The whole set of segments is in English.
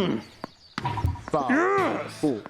Foul. Yes. Four.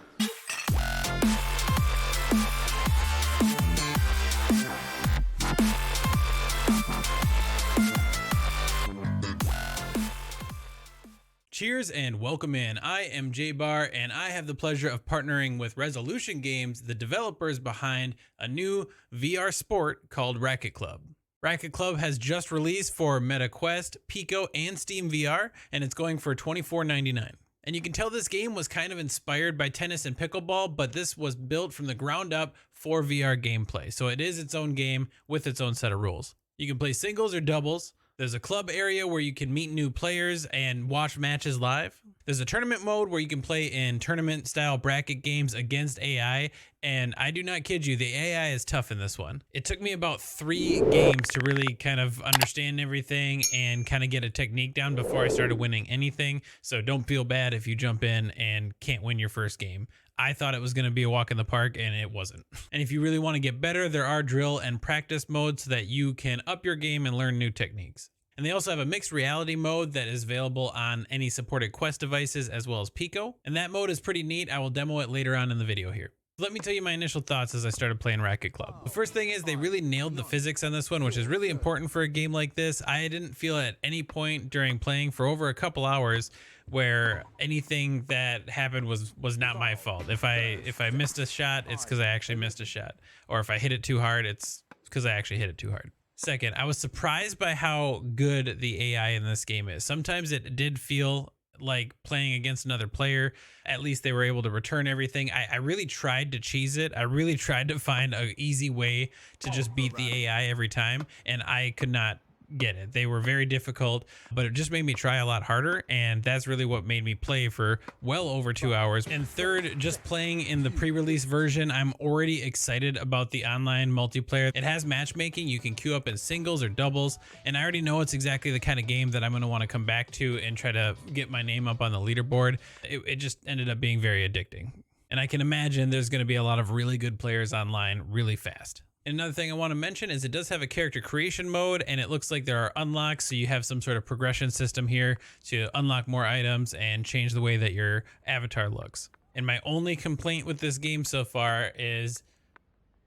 Cheers and welcome in. I am jBahr and I have the pleasure of partnering with Resolution Games, the developers behind a new VR sport called Racket Club. Racket Club has just released for Meta Quest, Pico, and SteamVR, and it's going for $24.99. And you can tell this game was kind of inspired by Tennis and Pickleball, but this was built from the ground up for VR gameplay. So it is its own game with its own set of rules. You can play singles or doubles. There's a club area where you can meet new players and watch matches live. There's a tournament mode where you can play in tournament style bracket games against AI. And I do not kid you, the AI is tough in this one. It took me about 3 games to really kind of understand everything and kind of get a technique down before I started winning anything. So don't feel bad if you jump in and can't win your first game. I thought it was going to be a walk in the park and it wasn't. And if you really want to get better, there are drill and practice modes so that you can up your game and learn new techniques. And they also have a mixed reality mode that is available on any supported Quest devices as well as Pico. And that mode is pretty neat. I will demo it later on in the video here. Let me tell you my initial thoughts as I started playing Racket Club. The first thing is they really nailed the physics on this one, which is really important for a game like this. I didn't feel at any point during playing for over a couple hours where anything that happened was not my fault. If I missed a shot, it's because I actually missed a shot. Or if I hit it too hard, it's because I actually hit it too hard. Second, I was surprised by how good the AI in this game is. Sometimes it did feel like playing against another player. At least they were able to return everything. I really tried to cheese it. I really tried to find an easy way to just beat the AI every time, and I could not get it. They were very difficult, but it just made me try a lot harder, and that's really what made me play for well over 2 hours. And third, just playing in the pre-release version, I'm already excited about the online multiplayer. It has matchmaking. You can queue up in singles or doubles, and I already know it's exactly the kind of game that I'm going to want to come back to and try to get my name up on the leaderboard. It just ended up being very addicting, and I can imagine there's going to be a lot of really good players online really fast. Another thing I want to mention is it does have a character creation mode, and it looks like there are unlocks, so you have some sort of progression system here to unlock more items and change the way that your avatar looks. And my only complaint with this game so far is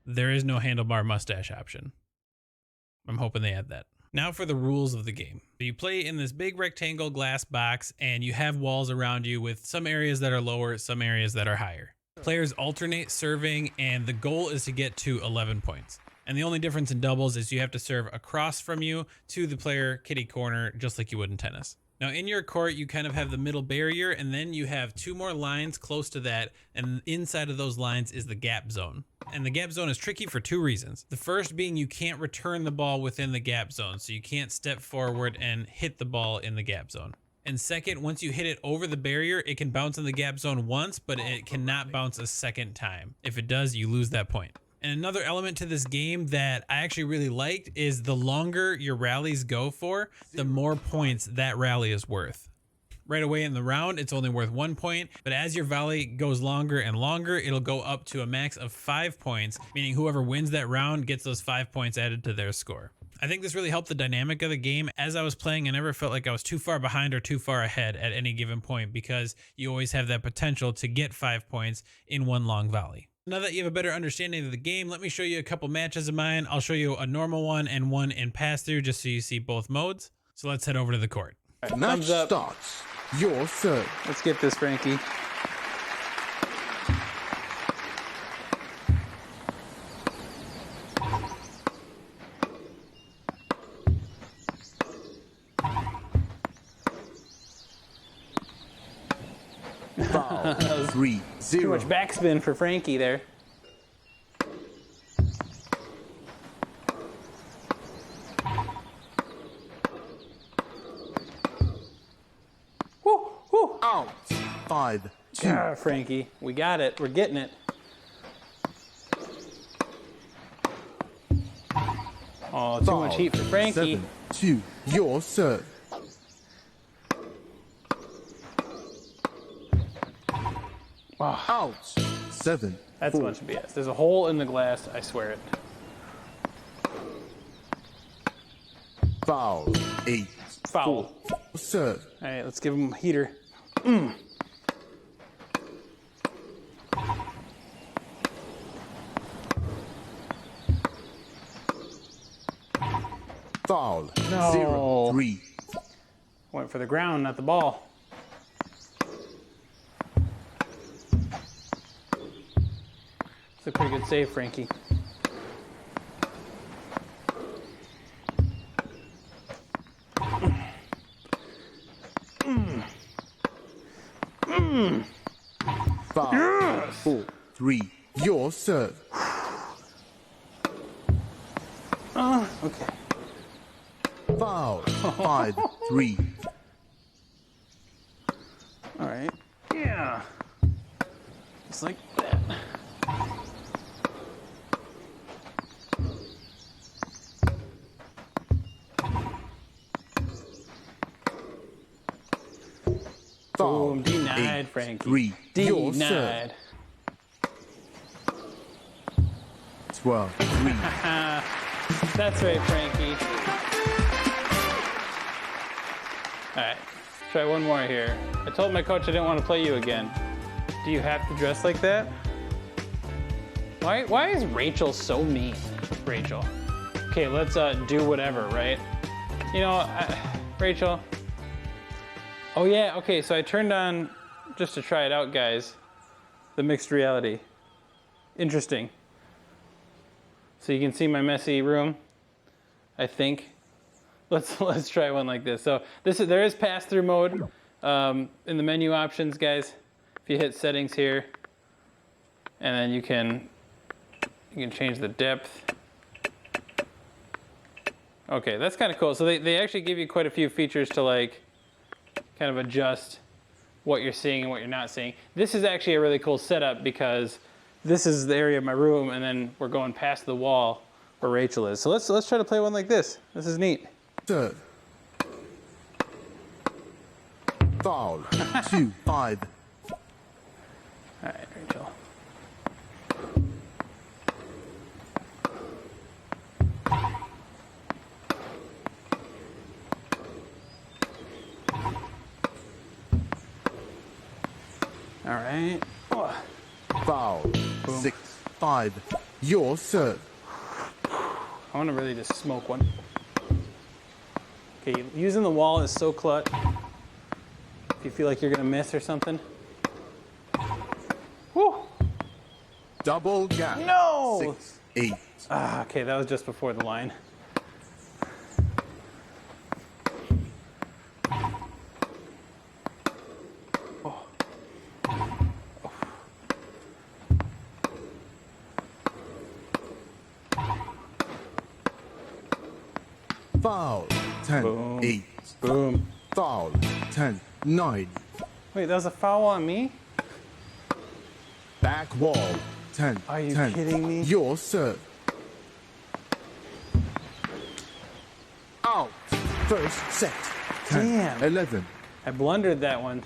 there is no handlebar mustache option. I'm hoping they add that. Now for the rules of the game. You play in this big rectangle glass box, and you have walls around you with some areas that are lower, some areas that are higher. Players alternate serving, and the goal is to get to 11 points. And the only difference in doubles is you have to serve across from you to the player kitty corner, just like you would in tennis. Now in your court, you kind of have the middle barrier, and then you have 2 more lines close to that, and inside of those lines is the gap zone. And the gap zone is tricky for 2 reasons. The first being you can't return the ball within the gap zone, so you can't step forward and hit the ball in the gap zone. And second, once you hit it over the barrier, it can bounce in the gap zone once, but it cannot bounce a second time. If it does, you lose that point. And another element to this game that I actually really liked is the longer your rallies go for, the more points that rally is worth. Right away in the round, it's only worth 1 point, but as your volley goes longer and longer, it'll go up to a max of 5 points, meaning whoever wins that round gets those 5 points added to their score. I think this really helped the dynamic of the game. As I was playing, I never felt like I was too far behind or too far ahead at any given point because you always have that potential to get 5 points in one long volley. Now that you have a better understanding of the game, let me show you a couple matches of mine. I'll show you a normal one and one in pass-through just so you see both modes. So let's head over to the court. Match starts. Your serve. Let's get this, Frankie. Foul. 3-0. Too much backspin for Frankie there. Woo, woo. Out. 5-2. Yeah, Frankie, we got it. We're getting it. Oh, too much heat for Frankie. 7-2. Your serve. Wow. Out. 7-4. That's a bunch of BS. There's a hole in the glass, I swear it. Foul. 8. Foul. Serve. All right, let's give him a heater. Foul. No. 0-3. Went for the ground, not the ball. It's a pretty good save, Frankie. Foul. 4-3. Your serve. Okay. Foul. 5-3. All right. Yeah. Just like that. Foul. Boom, denied, Frankie. 3. Your serve. Denied. 12-3. That's right, Frankie. All right, try one more here. I told my coach I didn't want to play you again. Do you have to dress like that? Why is Rachel so mean? Rachel. Okay, let's do whatever, right? You know, Rachel. Oh yeah, okay, so I turned on, just to try it out, guys, the mixed reality. Interesting. So you can see my messy room, I think. Let's try one like this. So there is pass-through mode in the menu options, guys. If you hit settings here, and then you can change the depth. Okay, that's kind of cool. So they actually give you quite a few features to like kind of adjust what you're seeing and what you're not seeing. This is actually a really cool setup because this is the area of my room, and then we're going past the wall where Rachel is. So let's try to play one like this. This is neat. Serve. Foul. 2-5. All right, Rachel. All right. Oh. Foul. 6-5. Your serve. I want to really just smoke one. Okay, using the wall is so clutch. If you feel like you're gonna miss or something. Woo! Double gap. No! 6-8. Ah, okay, that was just before the line. Oh. Foul. 10-8. Boom. Foul. 10-9. Wait, that was a foul on me? Back wall. 10. Are you 10. kidding me? Your serve. Out. First set. 10. Damn. 11. I blundered that one.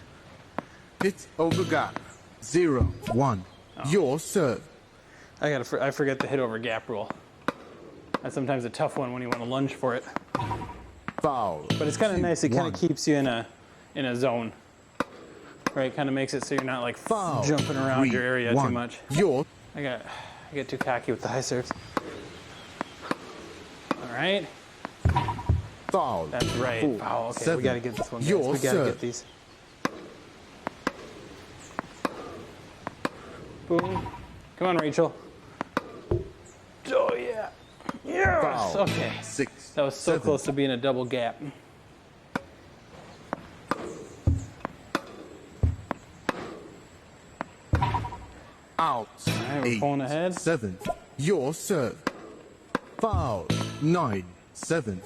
Hit over gap. 0-1. Your serve. I forget the hit over gap rule. That's sometimes a tough one when you want to lunge for it. Foul. But it's kind of nice. It kind 1. of keeps you in a zone, right? Kind of makes it so you're not like Foul. jumping around 3, your area 1. too much. Your I get too cocky with the high serves. All right, foul. that's right. 4, Foul. Okay, 7. we gotta get this one, guys. Your We gotta serve. get these. Boom. Come on, Rachel. Oh yeah. Yes. Foul. Okay. 6. That was so 7. close to being a double gap. Out. right, we're 8, pulling ahead. 7. Your serve. Foul. 9. 7.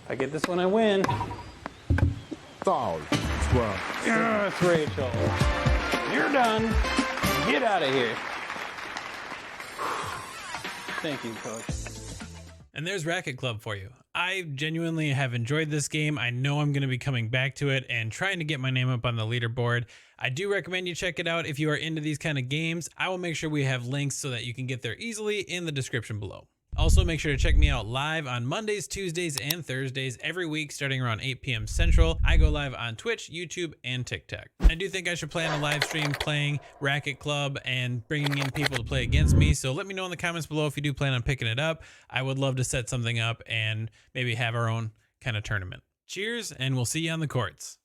If I get this one, I win. Foul. 12. Yes, Rachel. You're done. Get out of here. Thank you, Coach. And there's Racket Club for you. I genuinely have enjoyed this game. I know I'm going to be coming back to it and trying to get my name up on the leaderboard. I do recommend you check it out if you are into these kind of games. I will make sure we have links so that you can get there easily in the description below. Also, make sure to check me out live on Mondays, Tuesdays, and Thursdays every week starting around 8 p.m. Central. I go live on Twitch, YouTube, and TikTok. I do think I should plan a live stream playing Racket Club and bringing in people to play against me, so let me know in the comments below if you do plan on picking it up. I would love to set something up and maybe have our own kind of tournament. Cheers, and we'll see you on the courts.